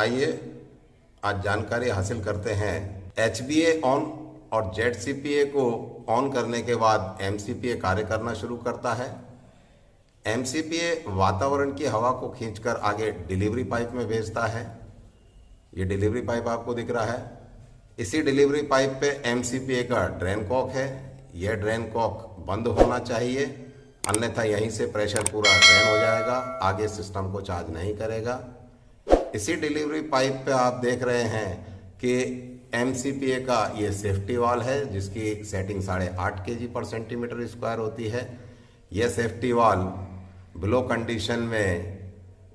आइए आज जानकारी हासिल करते हैं। HBA ऑन और ZCPA को ऑन करने के बाद MCPA कार्य करना शुरू करता है। MCPA वातावरण की हवा को खींचकर आगे डिलीवरी पाइप में भेजता है। ये डिलीवरी पाइप आपको दिख रहा है। इसी डिलीवरी पाइप पे MCPA का ड्रेन कॉक है। यह ड्रेन कॉक बंद होना चाहिए, अन्यथा यहीं से प्रेशर पूरा ड्रेन हो जाएगा, आगे सिस्टम को चार्ज नहीं करेगा। इसी डिलीवरी पाइप पे आप देख रहे हैं कि MCPA का ये सेफ्टी वाल है, जिसकी सेटिंग 8.5 kg/cm² होती है। यह सेफ्टी वाल ब्लो कंडीशन में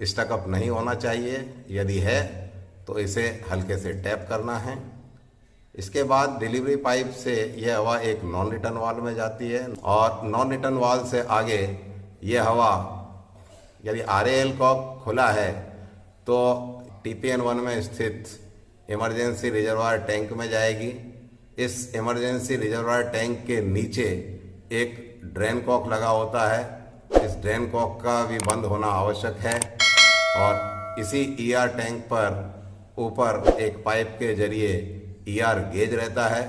स्टकअप नहीं होना चाहिए। यदि है तो इसे हल्के से टैप करना है। इसके बाद डिलीवरी पाइप से यह हवा एक नॉन रिटर्न वाल्व में जाती है और नॉन रिटर्न वाल्व से आगे यह हवा, यदि RAL कॉक खुला है तो TPN1 में स्थित इमरजेंसी रिजर्वायर टैंक में जाएगी। इस इमरजेंसी रिजर्वायर टैंक के नीचे एक ड्रेन कॉक लगा होता है। इस ड्रेन कॉक का भी बंद होना आवश्यक है और इसी ER टैंक पर ऊपर एक पाइप के जरिए ER गेज रहता है,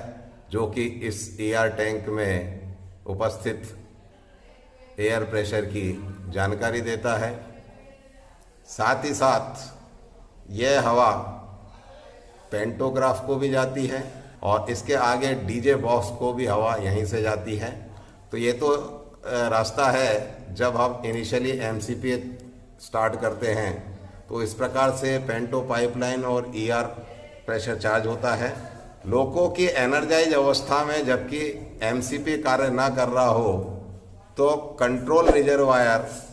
जो कि इस ER टैंक में उपस्थित एयर प्रेशर की जानकारी देता है। साथ ही साथ यह हवा पेंटोग्राफ को भी जाती है और इसके आगे DJ बॉक्स को भी हवा यहीं से जाती है। तो ये तो रास्ता है जब हम इनिशियली MCPA स्टार्ट करते हैं, तो इस प्रकार से पेंटो पाइपलाइन और ER प्रेशर चार्ज होता है। लोको की एनर्जाइज अवस्था में जबकि MCPA कार्य ना कर रहा हो तो कंट्रोल रिजर्वायर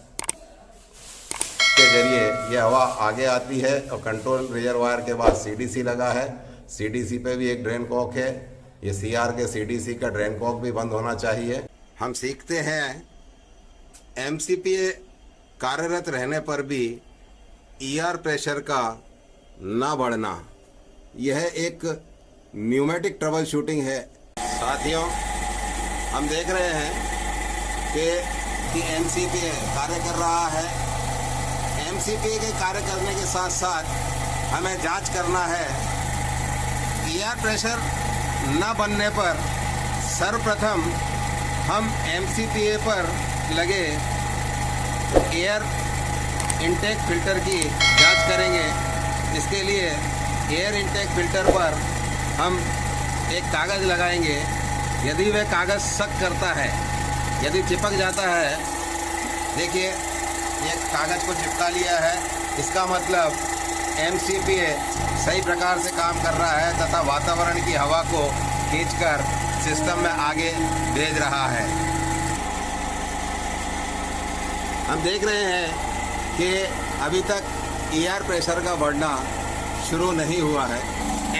के जरिए यह हवा आगे आती है और कंट्रोल रिजर्वायर के बाद CDC लगा है। CDC पे भी एक ड्रेन कॉक है। ये CR के CDC का ड्रेन कॉक भी बंद होना चाहिए। हम सीखते हैं MCPA कार्यरत रहने पर भी ER प्रेशर का ना बढ़ना, यह एक न्यूमेटिक ट्रबल शूटिंग है। साथियों, हम देख रहे हैं कि MCPA कार्य कर रहा है। MCPA के कार्य करने के साथ साथ हमें जांच करना है। ER प्रेशर न बनने पर सर्वप्रथम हम MCPA पर लगे एयर इनटेक फिल्टर की जांच करेंगे। इसके लिए एयर इनटेक फिल्टर पर हम एक कागज़ लगाएंगे। यदि वह कागज़ सक करता है, यदि चिपक जाता है, देखिए ये कागज़ को चिपका लिया है, इसका मतलब MCPA सही प्रकार से काम कर रहा है तथा वातावरण की हवा को खींचकर सिस्टम में आगे भेज रहा है। हम देख रहे हैं कि अभी तक ER प्रेशर का बढ़ना शुरू नहीं हुआ है।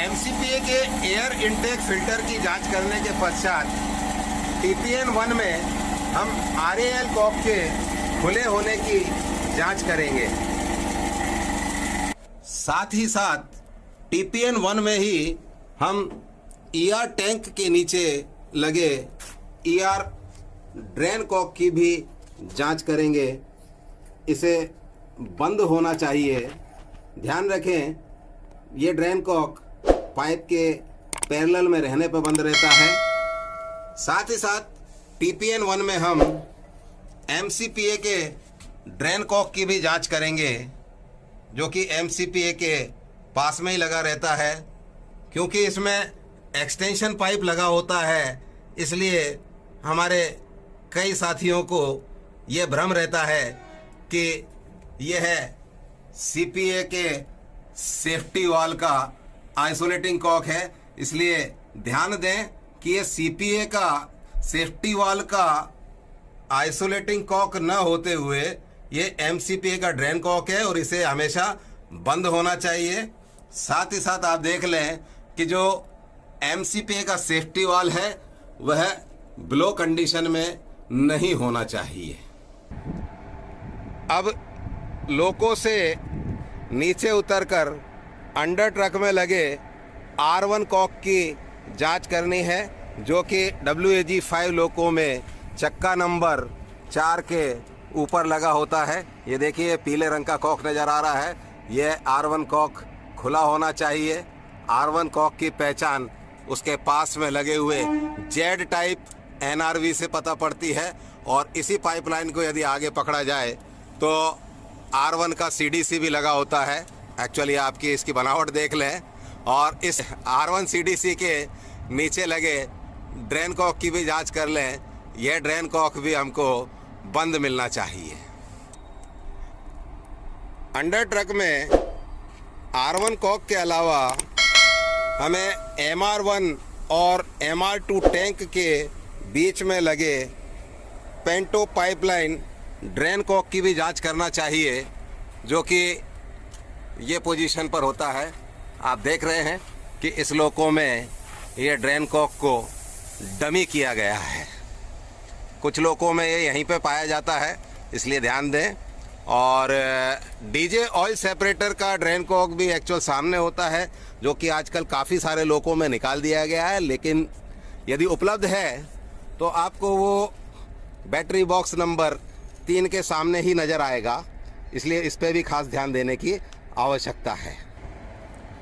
MCPA के एयर इनटेक फिल्टर की जांच करने के पश्चात TPN1 में हम RAL कॉक के खुले होने की जांच करेंगे। साथ ही साथ TPN1 में ही हम ER टैंक के नीचे लगे ER ड्रेन कॉक की भी जांच करेंगे। इसे बंद होना चाहिए। ध्यान रखें, ये ड्रेन कॉक पाइप के पैरेलल में रहने पर बंद रहता है। साथ ही साथ TPN1 में हम MCPA के ड्रेन कॉक की भी जांच करेंगे, जो कि MCPA के पास में ही लगा रहता है। क्योंकि इसमें एक्सटेंशन पाइप लगा होता है, इसलिए हमारे कई साथियों को ये भ्रम रहता है कि यह CPA के सेफ्टी वाल का आइसोलेटिंग कॉक है। इसलिए ध्यान दें कि ये CPA का सेफ्टी वाल का आइसोलेटिंग कॉक न होते हुए ये MCPA का ड्रेन कॉक है और इसे हमेशा बंद होना चाहिए। साथ ही साथ आप देख लें कि जो MCPA का सेफ्टी वाल है वह ब्लो कंडीशन में नहीं होना चाहिए। अब लोको से नीचे उतरकर अंडर ट्रक में लगे R1 कॉक की जांच करनी है, जो कि WAG5 लोको में चक्का नंबर 4 के ऊपर लगा होता है। ये देखिए पीले रंग का कॉक नज़र आ रहा है, यह R1 कॉक खुला होना चाहिए। R1 कॉक की पहचान उसके पास में लगे हुए जेड टाइप NRV से पता पड़ती है, और इसी पाइपलाइन को यदि आगे पकड़ा जाए तो R1 का CDC भी लगा होता है। एक्चुअली आपकी इसकी बनावट देख लें, और इस R1 CDC के नीचे लगे ड्रेन कॉक की भी जांच कर लें। यह ड्रेन कॉक भी हमको बंद मिलना चाहिए। अंडर ट्रक में R1 कॉक के अलावा हमें MR1 और MR2 टैंक के बीच में लगे पेंटो पाइपलाइन ड्रेन कॉक की भी जांच करना चाहिए, जो कि ये पोजीशन पर होता है। आप देख रहे हैं कि इस लोको में ये ड्रेन कॉक को डमी किया गया है। कुछ लोकों में ये यहीं पे पाया जाता है, इसलिए ध्यान दें। और डीजे ऑयल सेपरेटर का ड्रेन कॉक भी एक्चुअल सामने होता है, जो कि आजकल काफ़ी सारे लोकों में निकाल दिया गया है, लेकिन यदि उपलब्ध है तो आपको वो बैटरी बॉक्स नंबर 3 के सामने ही नज़र आएगा, इसलिए इस पर भी खास ध्यान देने की आवश्यकता है।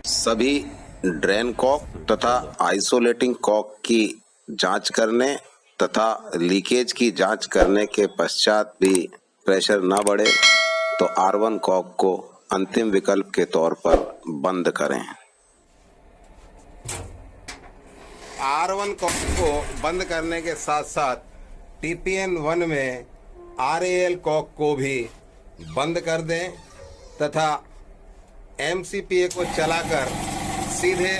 सभी ड्रेन कॉक तथा आइसोलेटिंग कॉक की जांच करने तथा लीकेज की जांच करने के पश्चात भी प्रेशर न बढ़े तो R1 कॉक को अंतिम विकल्प के तौर पर बंद करें। R1 कॉक को बंद करने के साथ साथ TPN1 में RAL कॉक को भी बंद कर दें तथा MCPA को चलाकर सीधे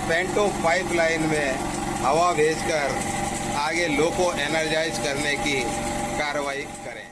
पेंटो पाइपलाइन में हवा भेजकर आगे लोको एनर्जाइज करने की कार्रवाई करें।